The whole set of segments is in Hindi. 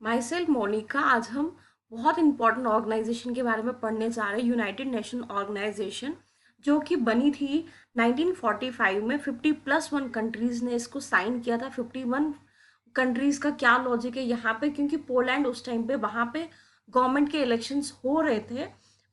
My self Monika. आज हम बहुत इंपॉर्टेंट ऑर्गेनाइजेशन के बारे में पढ़ने जा रहे हैं। यूनाइटेड नेशन ऑर्गेनाइजेशन जो कि बनी थी 1945 में। 50+1 कंट्रीज़ ने इसको साइन किया था। 51 कंट्रीज़ का क्या लॉजिक है यहाँ पे, क्योंकि पोलैंड उस टाइम पे वहाँ पे गवर्नमेंट के इलेक्शंस हो रहे थे।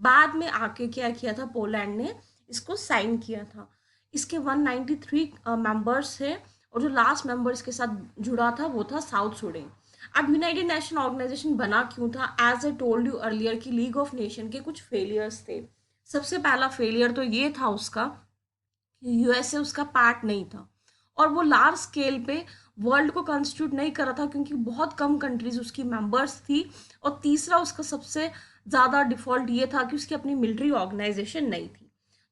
बाद में आके क्या किया था, पोलैंड ने इसको साइन किया था। इसके 193 मेंबर्स थे और जो लास्ट मेंबर इसके साथ जुड़ा था वो था साउथ सुडान। अब यूनाइटेड नेशन ऑर्गेनाइजेशन बना क्यों था? As I told you earlier कि लीग ऑफ नेशन के कुछ फेलियर्स थे। सबसे पहला फेलियर तो ये था उसका कि यूएसए उसका पार्ट नहीं था और वो लार्ज स्केल पे वर्ल्ड को कंस्टिट्यूट नहीं कर रहा था, क्योंकि बहुत कम कंट्रीज उसकी मेंबर्स थी। और तीसरा उसका सबसे ज़्यादा डिफॉल्ट ये था कि उसकी अपनी मिलिट्री ऑर्गेनाइजेशन नहीं थी।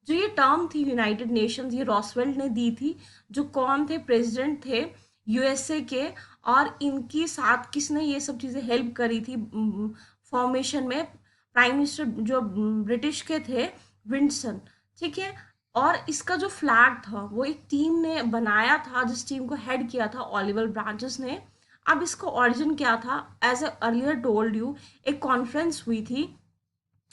जो ये टर्म थी यूनाइटेड नेशंस, ये रॉसवेल्ट ने दी थी। जो कौन थे? प्रेसिडेंट थे यूएसए के। और इनकी साथ किसने ये सब चीज़ें हेल्प करी थी फॉर्मेशन में? प्राइम मिनिस्टर जो ब्रिटिश के थे, विंडसन। ठीक है। और इसका जो फ्लैग था वो एक टीम ने बनाया था, जिस टीम को हेड किया था ओलिवर ब्रांचेस ने। अब इसका ओरिजिन क्या था? As I earlier told you, एक कॉन्फ्रेंस हुई थी,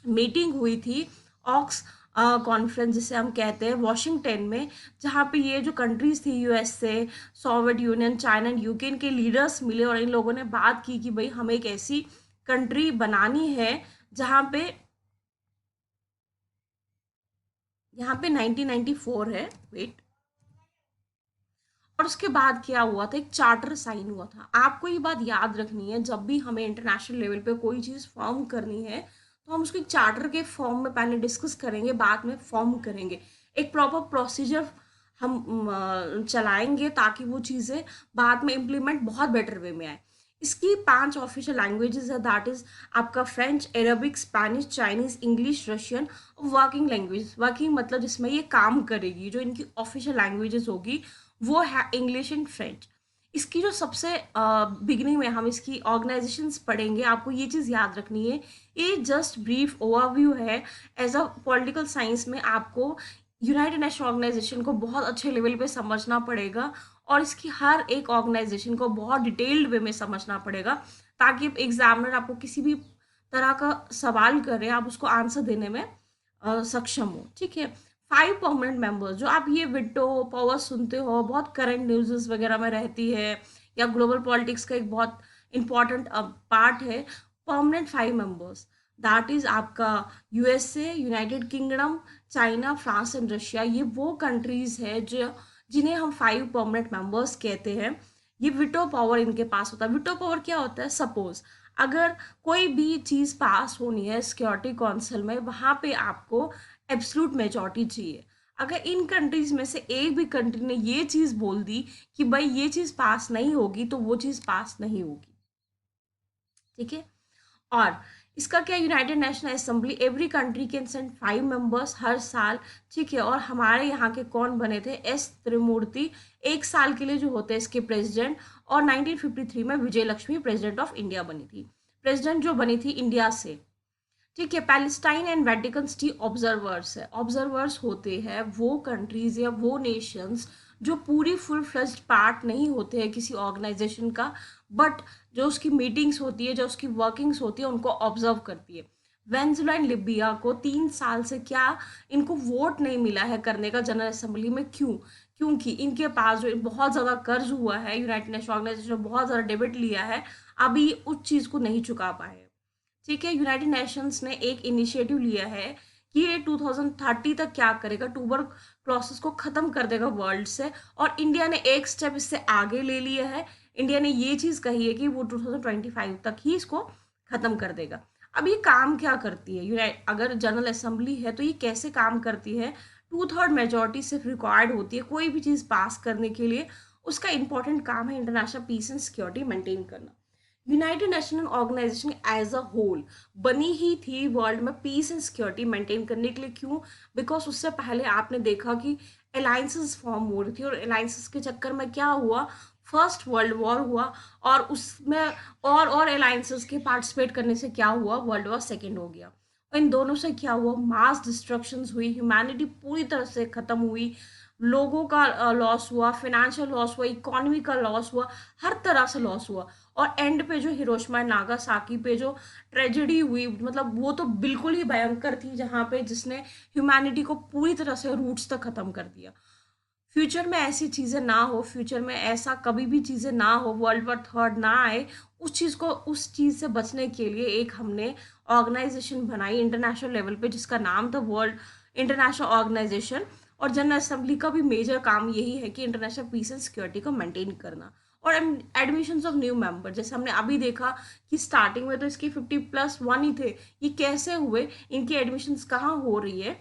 मीटिंग हुई थी, ऑक्स कॉन्फ्रेंस जिसे हम कहते हैं, वॉशिंगटन में, जहाँ पे ये जो कंट्रीज थी USA, Soviet union, China and UK, इनके लीडर्स मिले और इन लोगों ने बात की कि भाई हमें एक ऐसी कंट्री बनानी है जहाँ पे, यहाँ पे 1994 है, वेट। और उसके बाद क्या हुआ था? एक चार्टर साइन हुआ था। आपको ये बात याद रखनी है, जब भी हमें इंटरनेशनल लेवल पे कोई चीज़ फॉर्म करनी है तो हम उसको एक चार्टर के फॉर्म में पहले डिस्कस करेंगे, बाद में फॉर्म करेंगे। एक प्रॉपर प्रोसीजर हम चलाएंगे ताकि वो चीज़ें बाद में इम्प्लीमेंट बहुत बेटर वे में आए। इसकी 5 ऑफिशियल लैंग्वेजेस है, दैट इज आपका French, Arabic, Spanish, Chinese, English, Russian. Working language, working मतलब जिसमें ये काम करेगी, जो इनकी ऑफिशियल लैंग्वेजेस होगी वो है इंग्लिश एंड फ्रेंच। इसकी जो सबसे बिगिनिंग में हम इसकी ऑर्गेनाइजेशंस पढ़ेंगे, आपको ये चीज़ याद रखनी है, ये जस्ट ब्रीफ ओवरव्यू है। एज अ पॉलिटिकल साइंस में आपको यूनाइटेड नेशन ऑर्गेनाइजेशन को बहुत अच्छे लेवल पे समझना पड़ेगा और इसकी हर एक ऑर्गेनाइजेशन को बहुत डिटेल्ड वे में समझना पड़ेगा, ताकि एग्जामिनर आपको किसी भी तरह का सवाल करे आप उसको आंसर देने में सक्षम हो। ठीक है। 5 परमानेंट मेंबर्स, जो आप ये विटो पावर सुनते हो, बहुत करंट न्यूज़ वगैरह में रहती है या ग्लोबल पॉलिटिक्स का एक बहुत इंपॉर्टेंट पार्ट है। परमानेंट 5 मेंबर्स, दैट इज आपका USA, United kingdom, China, France and Russia. ये वो कंट्रीज है जो जिन्हें हम 5 परमानेंट मेंबर्स कहते हैं। ये विटो पावर इनके पास होता है। विटो पावर क्या होता है? सपोज अगर कोई भी चीज़ पास होनी है सिक्योरिटी काउंसिल में, वहाँ पे आपको एब्सोल्यूट मेजॉरिटी चाहिए। अगर इन कंट्रीज में से एक भी कंट्री ने ये चीज़ बोल दी कि भाई ये चीज़ पास नहीं होगी, तो वो चीज़ पास नहीं होगी। ठीक है। और इसका क्या, United National Assembly, every country can send 5 members हर साल। ठीक है। और हमारे यहाँ के कौन बने थे? एस त्रिमूर्ति, 1 साल के लिए जो होते हैं इसके प्रेसिडेंट। और 1953 में विजय लक्ष्मी प्रेसिडेंट ऑफ इंडिया बनी थी, प्रेसिडेंट जो बनी थी इंडिया से। ठीक है। Palestine and Vatican city observers है। ऑब्जर्वर्स होते हैं वो कंट्रीज या वो नेशंस जो पूरी फुल फ्लेज्ड पार्ट नहीं होते हैं किसी ऑर्गेनाइजेशन का, बट जो उसकी मीटिंग्स होती है, जो उसकी वर्किंग्स होती है, उनको ऑब्जर्व करती है। वेनेजुला एंड लिबिया को 3 साल से क्या इनको वोट नहीं मिला है करने का जनरल असेंबली में? क्यों? क्योंकि इनके पास जो बहुत ज़्यादा कर्ज हुआ है, यूनाइटेड नेशन ऑर्गेनाइजेशन ने बहुत ज़्यादा डेबिट लिया है, अभी उस चीज़ को नहीं चुका पाए। ठीक है। यूनाइटेड नेशंस ने एक इनिशिएटिव लिया है कि ये 2030 तक क्या करेगा, ट्यूबर क्लोसिस को ख़त्म कर देगा वर्ल्ड से। और इंडिया ने एक स्टेप इससे आगे ले लिया है। इंडिया ने ये चीज़ कही है कि वो 2025 तक ही इसको ख़त्म कर देगा। अब ये काम क्या करती है? अगर जनरल असेंबली है तो ये कैसे काम करती है? 2/3 मेजोरिटी सिर्फ रिक्वायर्ड होती है कोई भी चीज़ पास करने के लिए। उसका इंपॉर्टेंट काम है international peace and security maintain करना। United Nation Organization as a whole बनी ही थी वर्ल्ड में पीस एंड सिक्योरिटी मेंटेन करने के लिए। क्यों? बिकॉज उससे पहले आपने देखा कि अलायंसेस फॉर्म हो रही थी और अलायंसेस के चक्कर में क्या हुआ, फर्स्ट वर्ल्ड वॉर हुआ। और उसमें और अलायंसेस के पार्टिसिपेट करने से क्या हुआ, वर्ल्ड वॉर सेकेंड हो गया। और इन दोनों से क्या हुआ, मास डिस्ट्रक्शंस हुई, ह्यूमैनिटी पूरी तरह से ख़त्म हुई। लोगों का लॉस हुआ, फाइनेंशियल लॉस हुआ, इकोनॉमी का लॉस हुआ, हर तरह से लॉस हुआ। और एंड पे जो हिरोशिमा एंड नागासाकी पे जो ट्रेजेडी हुई, मतलब वो तो बिल्कुल ही भयंकर थी, जहाँ पे जिसने ह्यूमैनिटी को पूरी तरह से रूट्स तक खत्म कर दिया। फ्यूचर में ऐसी चीज़ें ना हो, फ्यूचर में ऐसा कभी भी चीज़ें ना हो, वर्ल्ड वॉर थर्ड ना आए, उस चीज़ से बचने के लिए एक हमने ऑर्गेनाइजेशन बनाई इंटरनेशनल लेवल पे, जिसका नाम था वर्ल्ड इंटरनेशनल ऑर्गेनाइजेशन। और जनरल असेंबली का भी मेजर काम यही है कि इंटरनेशनल पीस एंड सिक्योरिटी को मेंटेन करना। और एडमिशन्स ऑफ न्यू मेंबर, जैसे हमने अभी देखा कि स्टार्टिंग में तो इसके 50+1 ही थे, ये कैसे हुए, इनकी एडमिशन्स कहाँ हो रही है,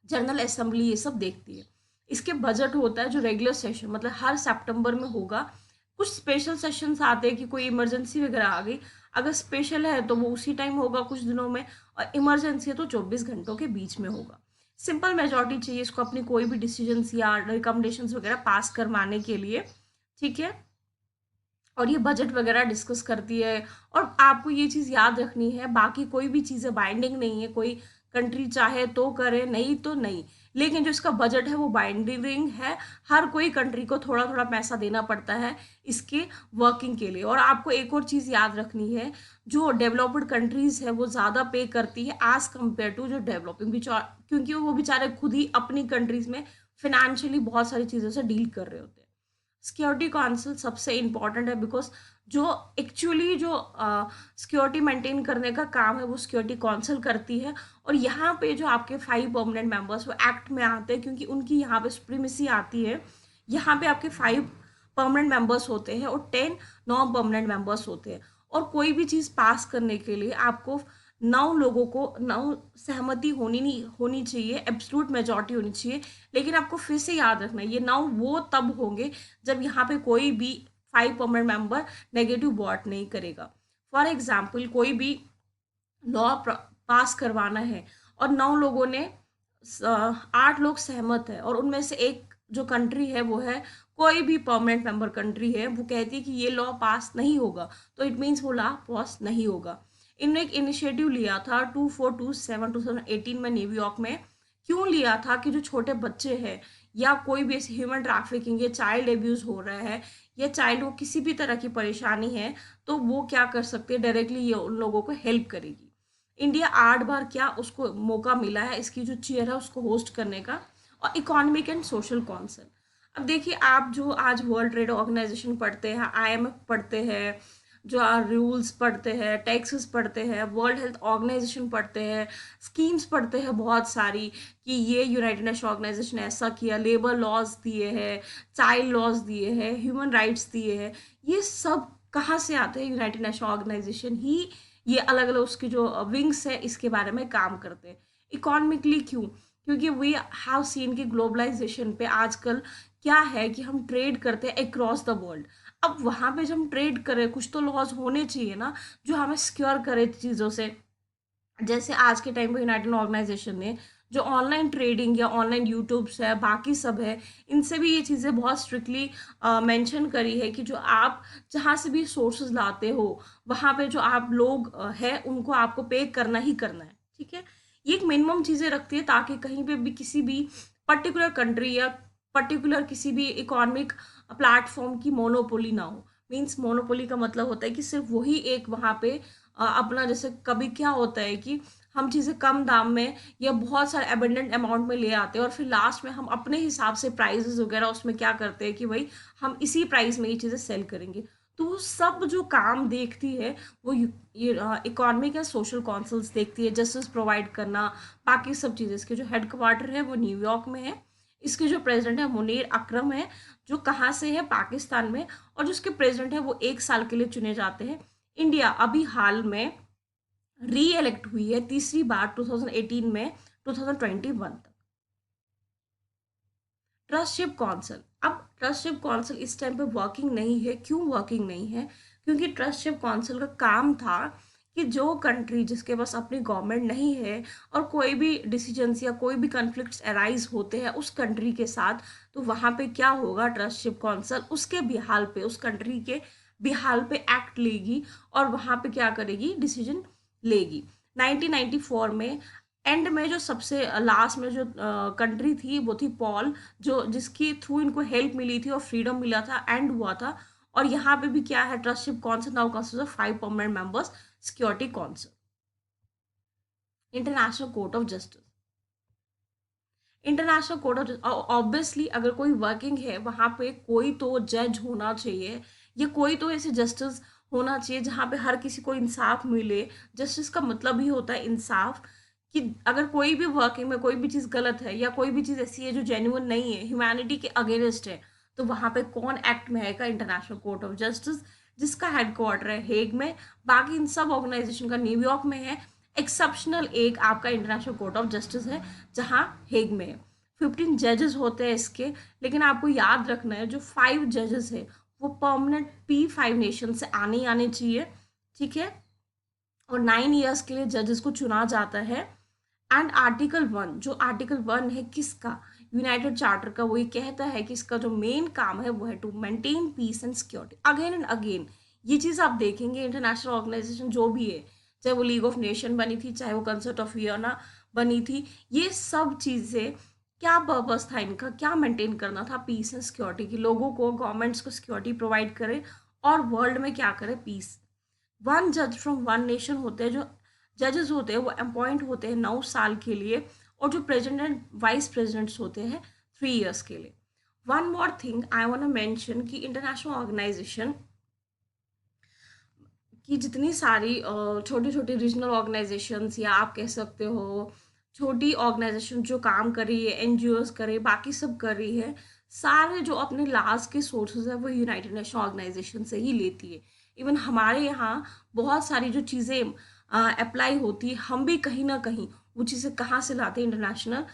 जनरल असेंबली ये सब देखती है। इसके बजट होता है जो रेगुलर सेशन, मतलब हर सितंबर में होगा। कुछ स्पेशल सेशंस आते हैं कि कोई इमरजेंसी वगैरह आ गई, अगर स्पेशल है तो वो उसी टाइम होगा कुछ दिनों में, और इमरजेंसी है तो 24 घंटों के बीच में होगा। सिंपल मेजॉरिटी चाहिए इसको अपनी कोई भी डिसीजंस या रिकमेंडेशंस वगैरह पास करवाने के लिए, ठीक है। और ये बजट वगैरह डिस्कस करती है। और आपको ये चीज़ याद रखनी है, बाकी कोई भी चीज़ें बाइंडिंग नहीं है, कोई कंट्री चाहे तो करे, नहीं तो नहीं। लेकिन जो इसका बजट है वो बाइंडिंग है, हर कोई कंट्री को थोड़ा थोड़ा पैसा देना पड़ता है इसके वर्किंग के लिए। और आपको एक और चीज़ याद रखनी है, जो डेवलप्ड कंट्रीज़ है वो ज़्यादा पे करती है एज़ कम्पेयर टू जो डेवलपिंग, क्योंकि वो बेचारे खुद ही अपनी कंट्रीज़ में फिनेंशियली बहुत सारी चीज़ों से डील कर रहे होते हैं। सिक्योरिटी काउंसिल सबसे इम्पॉर्टेंट है, बिकॉज जो एक्चुअली जो सिक्योरिटी मेंटेन करने का काम है वो सिक्योरिटी काउंसिल करती है। और यहाँ पे जो आपके 5 परमानेंट मेंबर्स वो एक्ट में आते हैं, क्योंकि उनकी यहाँ पे सुप्रीमेसी आती है। यहाँ पे आपके 5 परमानेंट मेंबर्स होते हैं और 10 नॉन परमानेंट मेंबर्स होते हैं। और कोई भी चीज़ पास करने के लिए आपको 9 लोगों को 9 सहमति होनी चाहिए, एब्सोल्यूट मेजॉरिटी होनी चाहिए। लेकिन आपको फिर से याद रखना है, ये 9 वो तब होंगे जब यहाँ पे कोई भी 5 परमानेंट मेंबर नेगेटिव वोट नहीं करेगा। फॉर एग्जाम्पल, कोई भी लॉ पास करवाना है और 9 लोगों ने 8 लोग सहमत है, और उनमें से एक जो कंट्री है वो है कोई भी परमानेंट मेंबर कंट्री है, वो कहती है कि ये लॉ पास नहीं होगा, तो इट मीन्स वो लॉ पास नहीं होगा। इन्होंने एक इनिशिएटिव लिया था 2427 2018 में न्यूयॉर्क में। क्यों लिया था कि जो छोटे बच्चे हैं या कोई भी ऐसी ह्यूमन ट्रैफिकिंग या चाइल्ड एब्यूज हो रहा है, या चाइल्ड को किसी भी तरह की परेशानी है, तो वो क्या कर सकते हैं, डायरेक्टली ये उन लोगों को हेल्प करेगी। इंडिया 8 बार क्या उसको मौका मिला है इसकी जो चेयर है उसको होस्ट करने का। और इकोनॉमिक एंड सोशल काउंसिल, अब देखिए, आप जो आज वर्ल्ड ट्रेड ऑर्गेनाइजेशन पढ़ते हैं, आईएमएफ पढ़ते हैं, जो रूल्स पढ़ते हैं, टैक्सेस पढ़ते हैं, वर्ल्ड हेल्थ ऑर्गेनाइजेशन पढ़ते हैं, स्कीम्स पढ़ते हैं बहुत सारी, कि ये यूनाइटेड नेशन ऑर्गेनाइजेशन ऐसा किया, लेबर लॉज दिए हैं, चाइल्ड लॉज दिए हैं, ह्यूमन राइट्स दिए हैं, ये सब कहाँ से आते हैं, यूनाइटेड नेशन ऑर्गेनाइजेशन ही ये अलग अलग उसकी जो विंग्स है इसके बारे में काम करते हैं। इकोनॉमिकली क्यों, क्योंकि वी हैव सीन कि ग्लोबलाइजेशन पे आजकल क्या है कि हम ट्रेड करते हैं अक्रॉस द वर्ल्ड। अब वहाँ पे जब हम ट्रेड करें, कुछ तो लॉज होने चाहिए ना जो हमें सिक्योर करे चीज़ों से। जैसे आज के टाइम पे यूनाइटेड ऑर्गेनाइजेशन ने जो ऑनलाइन ट्रेडिंग या ऑनलाइन यूट्यूब्स है, बाकी सब है, इनसे भी ये चीज़ें बहुत स्ट्रिक्टली मेंशन करी है कि जो आप जहाँ से भी सोर्सेज लाते हो, वहाँ पे जो आप लोग है उनको आपको पे करना ही करना है, ठीक है। ये एक मिनिमम चीज़ें रखती है ताकि कहीं पे भी किसी भी पर्टिकुलर कंट्री या पर्टिकुलर किसी भी इकोनॉमिक प्लेटफॉर्म की मोनोपोली ना हो। मीन्स मोनोपोली का मतलब होता है कि सिर्फ वही एक वहाँ पे अपना, जैसे कभी क्या होता है कि हम चीज़ें कम दाम में या बहुत सारे एबंडेंट अमाउंट में ले आते हैं, और फिर लास्ट में हम अपने हिसाब से प्राइसेस वगैरह उसमें क्या करते हैं कि भाई हम इसी प्राइस में ये चीज़ें सेल करेंगे। तो वो सब जो काम देखती है वो ये इकोनॉमिक एंड सोशल काउंसिल्स देखती है, जस्टिस प्रोवाइड करना, बाकी सब चीज़ें। इसके जो हेड क्वार्टर है वो न्यूयॉर्क में है। इसके जो प्रेसिडेंट है मुनीर अकरम है, जो कहाँ से है, पाकिस्तान में। और जो इसके प्रेसिडेंट है वो 1 साल के लिए चुने जाते हैं। इंडिया अभी हाल में री इलेक्ट हुई है तीसरी बार 2018 में 2021 तक। ट्रस्टशिप काउंसिल, अब ट्रस्टशिप काउंसिल इस टाइम पे वर्किंग नहीं है। क्यों वर्किंग नहीं है, क्योंकि ट्रस्टशिप काउंसिल का काम था कि जो कंट्री जिसके पास अपनी गवर्नमेंट नहीं है और कोई भी डिसीजंस या कोई भी कन्फ्लिक्ट्स अराइज होते हैं उस कंट्री के साथ, तो वहाँ पे क्या होगा, ट्रस्टशिप काउंसिल उसके बिहाल पे, उस कंट्री के बिहाल पे एक्ट लेगी और वहाँ पे क्या करेगी, डिसीजन लेगी। 1994 में एंड में जो सबसे लास्ट में जो कंट्री थी वो थी पॉल, जो जिसकी थ्रू इनको हेल्प मिली थी और फ्रीडम मिला था, एंड हुआ था। और यहाँ पे भी क्या है, ट्रस्टशिप council now consist of 5 permanent members, security council. International court of justice, international court of, obviously अगर कोई वर्किंग है वहाँ पे कोई तो जज होना चाहिए, या कोई तो ऐसे जस्टिस होना चाहिए जहाँ पे हर किसी को इंसाफ मिले। जस्टिस का मतलब ही होता है इंसाफ, कि अगर कोई भी वर्किंग में कोई भी चीज़ गलत है या कोई भी चीज़ ऐसी है जो जेन्युइन नहीं है, ह्यूमैनिटी के अगेंस्ट है, तो वहाँ पे कौन एक्ट में आएगा, इंटरनेशनल कोर्ट ऑफ जस्टिस, जिसका हेडक्वार्टर है हेग में। बाकी इन सब ऑर्गेनाइजेशन का न्यूयॉर्क में है। एक्सेप्शनल एक आपका इंटरनेशनल कोर्ट ऑफ जस्टिस है जहाँ हेग में है। 15 जजेस होते हैं इसके, लेकिन आपको याद रखना है जो 5 जजेस है वो परमानेंट P5 नेशन से आने ही आने चाहिए, ठीक है। और 9 ईयर्स के लिए जजेस को चुना जाता है। एंड आर्टिकल 1, जो आर्टिकल 1 है किसका, यूनाइटेड चार्टर का, वो ये कहता है कि इसका जो मेन काम है वो है to maintain peace and security. Again and again ये चीज़ आप देखेंगे, इंटरनेशनल ऑर्गेनाइजेशन जो भी है, चाहे वो लीग ऑफ नेशन बनी थी, चाहे वो कंसर्ट ऑफ वियना बनी थी, ये सब चीज़ें क्या पर्पस था इनका, क्या मेंटेन करना था, पीस एंड सिक्योरिटी की, लोगों को, गवर्नमेंट्स को सिक्योरिटी प्रोवाइड करे और वर्ल्ड में क्या करे, पीस। 1 जज फ्रॉम 1 नेशन होते हैं, जो जजेस होते हैं वो अपॉइंट होते हैं 9 साल के लिए, और जो प्रेसिडेंट एंड वाइस प्रेसिडेंट्स होते हैं 3 ईयर्स के लिए। One more thing I want to mention कि इंटरनेशनल ऑर्गेनाइजेशन की जितनी सारी छोटी छोटी रीजनल ऑर्गेनाइजेशंस, या आप कह सकते हो छोटी ऑर्गेनाइजेशन जो काम कर रही है, एनजीओज कर रही है, बाकी सब कर रही है, सारे जो अपने लास्ट के सोर्सेज है वो यूनाइटेड नेशन ऑर्गेनाइजेशन से ही लेती है। इवन हमारे यहाँ बहुत सारी जो चीज़ें अप्लाई होती है, हम भी कहीं ना कहीं वो चीज़ें कहाँ से लाते हैं, इंटरनेशनल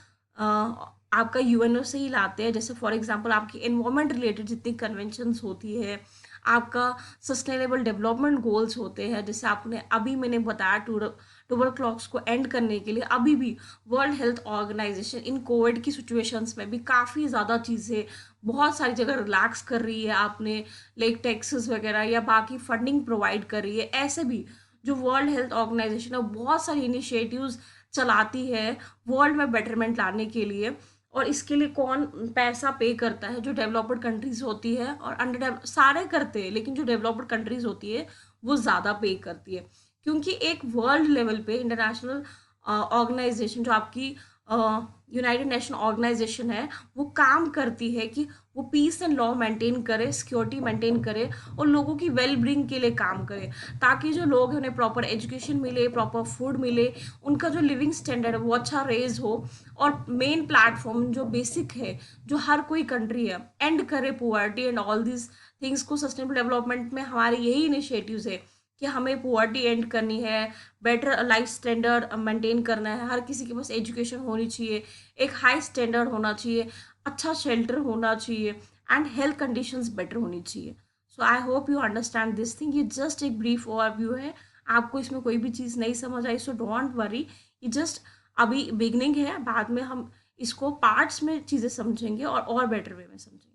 आपका यूएनओ से ही लाते हैं। जैसे फॉर एग्जांपल आपकी एनवायरमेंट रिलेटेड जितनी कन्वेंशंस होती है, आपका सस्टेनेबल डेवलपमेंट गोल्स होते हैं, जैसे आपने अभी मैंने बताया ट्यूबरक्लोसिस को एंड करने के लिए अभी भी वर्ल्ड हेल्थ ऑर्गेनाइजेशन इन कोविड की सिचुएशंस में भी काफ़ी ज़्यादा चीज़ें बहुत सारी जगह रिलैक्स कर रही है, आपने लाइक टैक्सेस वगैरह या बाकी फंडिंग प्रोवाइड कर रही है। ऐसे भी जो वर्ल्ड हेल्थ ऑर्गेनाइजेशन है बहुत सारी इनिशिएटिव्स चलाती है वर्ल्ड में बेटरमेंट लाने के लिए। और इसके लिए कौन पैसा पे करता है, जो डेवलप्ड कंट्रीज होती है, और अंडर सारे करते हैं, लेकिन जो डेवलप्ड कंट्रीज होती है वो ज़्यादा पे करती है, क्योंकि एक वर्ल्ड लेवल पे इंटरनेशनल ऑर्गेनाइजेशन जो आपकी यूनाइटेड नेशन ऑर्गेनाइजेशन है वो काम करती है कि वो पीस एंड लॉ मेंटेन करे, सिक्योरिटी मेंटेन करे और लोगों की वेल बीइंग के लिए काम करे, ताकि जो लोग हैं उन्हें प्रॉपर एजुकेशन मिले, प्रॉपर फूड मिले, उनका जो लिविंग स्टैंडर्ड है वो अच्छा रेज हो। और मेन प्लेटफॉर्म जो बेसिक है, जो हर कोई कंट्री है, एंड करे poverty and all this things को। सस्टेनेबल डेवलपमेंट में हमारे यही इनिशिएटिव्स है कि हमें पुअर्टी एंड करनी है, बेटर लाइफ स्टैंडर्ड मेंटेन करना है, हर किसी के पास एजुकेशन होनी चाहिए, एक हाई स्टैंडर्ड होना चाहिए, अच्छा शेल्टर होना चाहिए, एंड हेल्थ कंडीशंस बेटर होनी चाहिए। So I hope you understand this thing. ये जस्ट एक ब्रीफ ओवरव्यू है, आपको इसमें कोई भी चीज़ नहीं समझ आई सो डोंट वरी, ये जस्ट अभी बिगनिंग है, बाद में हम इसको पार्ट्स में चीज़ें समझेंगे और बेटर वे में समझेंगे।